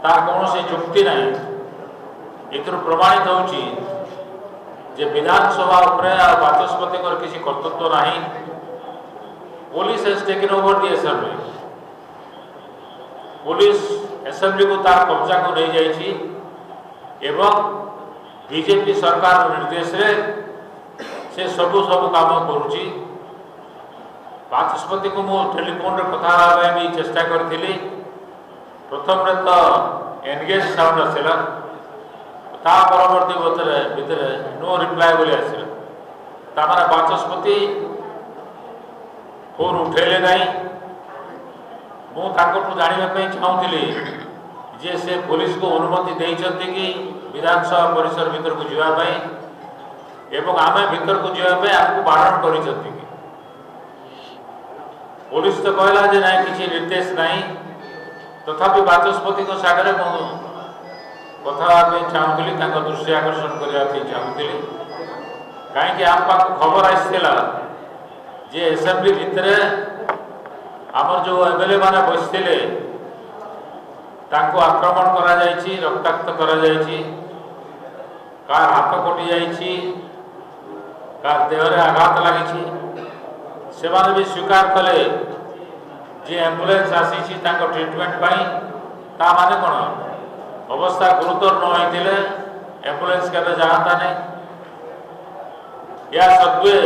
तार कौन से जुक्ति नहीं एथुर प्रमाणित होउची जे विधानसभा बाचस्पति किसी कर्तृत्व नहीं police has taken over the assembly police assembly को तार कब्जा को नहीं जाइए एवं बीजेपी सरकार निर्देश रे से सबू काम करुच्ची बाचस्पति को मु टेलीफोन रे कथा भी चेष्टा करी प्रथम तो एनगेज साउंड आसला ता परवर्ती भितर नो रिप्लाय बोली आसला तामारा बाचस्पति फोन उठेले नहीं मु जानापी चाहूली जे से पुलिस को अनुमति देइछंती कि विधानसभा परिसर भीतर को जावाई एवं आम भीतर को जावाई आपको बारण करिछंती पुलिस तो कहला जे नहीं किसी निर्देश नहीं तथापि बाचस्पति को सागर कथा चाहूली दृष्टि आकर्षण करने चाहूली कहीं आम पाक खबर आसला जे असेंबली भितर आमर जो एमएलए माने बसते आक्रमण करा जायछि रक्ताक्त करा जायछि कार हाथ कटि जायछि कार देहरे आघात लगी से भी स्वीकार कले जे एम्बुलेंस आसी ट्रिटमेंट ता माने कौन अवस्था गुरुतर न होइतिले एम्बुलेंस केबे जाता नहीं या सत्वे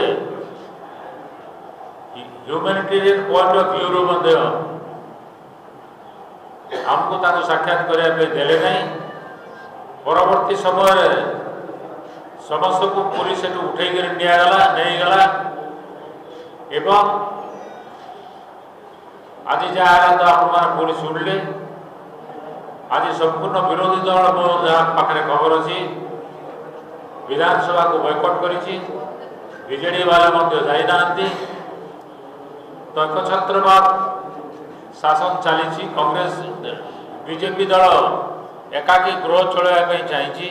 ह्यूमैनिटेरियन पॉइंट ऑफ व्यू रो हमको ताको साक्षात करने देले नहीं परवर्ती समय समस्त को पुलिस उठे निगला नहीं गला एवं आज जहाँ तो आप पुलिस शुणिले आज संपूर्ण विरोधी दल मो जहाँ पाखे खबर अच्छी विधानसभा को बयकट करी बीजेडी वाले जाना तो एकछत्रवाद शासन चली कांग्रेस बीजेपी दल एकाकी गृह चलवाई चाहिए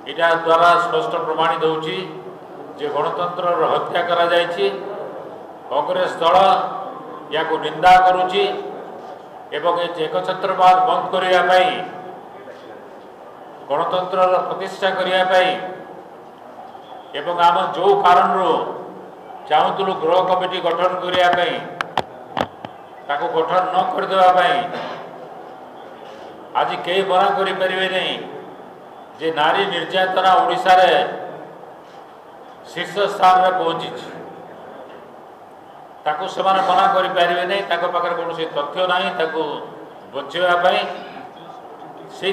यहाँ द्वारा स्पष्ट प्रमाणित होची जे गणतंत्र हत्या करा जायछि कांग्रेस दल या को निंदा करुची एवं एकछत्रवाद बंद करने गणतंत्र प्रतिष्ठा करने एवं आम जो कारण चाहूलु गृह कमिटी गठन करने ताको गठन न करदेवाई आज कई मना करें नहीं जे नारी निर्यातना ओडिशा रे शीर्ष स्थान में पहुंची ताको से मना करें नहीं ताको पाखरे कौन तथ्य ना बचाई से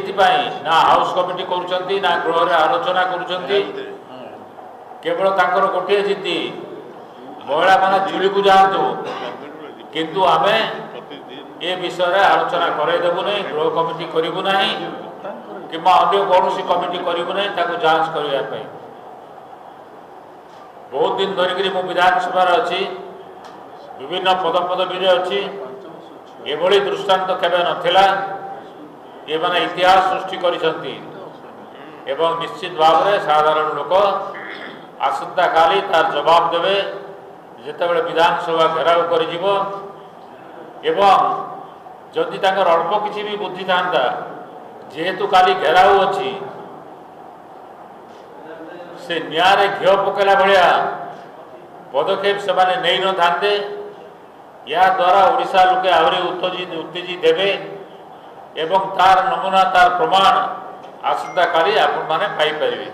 ना हाउस कमिटी करुँच ना गृह रे आलोचना करुँच केवल ताकर गोटे जिद्दी महिला माने जुली को जातु किंतु आमे ए विषय रे आलोचना करदेबू नहीं गृह कमिटी करूँ ना कि अन्य कौन कमिटी करूँ ना जांच करने बहुत दिन धरिक मु विधानसभा अच्छी विभिन्न पदपदवी अच्छी एभली दृष्टांत केबे नथिला ये माने इतिहास सृष्टि करिसंती एवं निश्चित भाव में साधारण लोक आसंता काली तार जवाब देवे जितेबाला विधानसभा घेराव कर जदि अल्प किसी भी बुद्धि था जेहेतु काली घेराव अच्छी से न्याय घी पकेला भाया पदक्षेप से नहीं न था या द्वारा ओडिशा लोके आहरी उत्तेजित देवे एवं तार नमूना तार प्रमाण आसंता काली आपण माने पाई परिबे।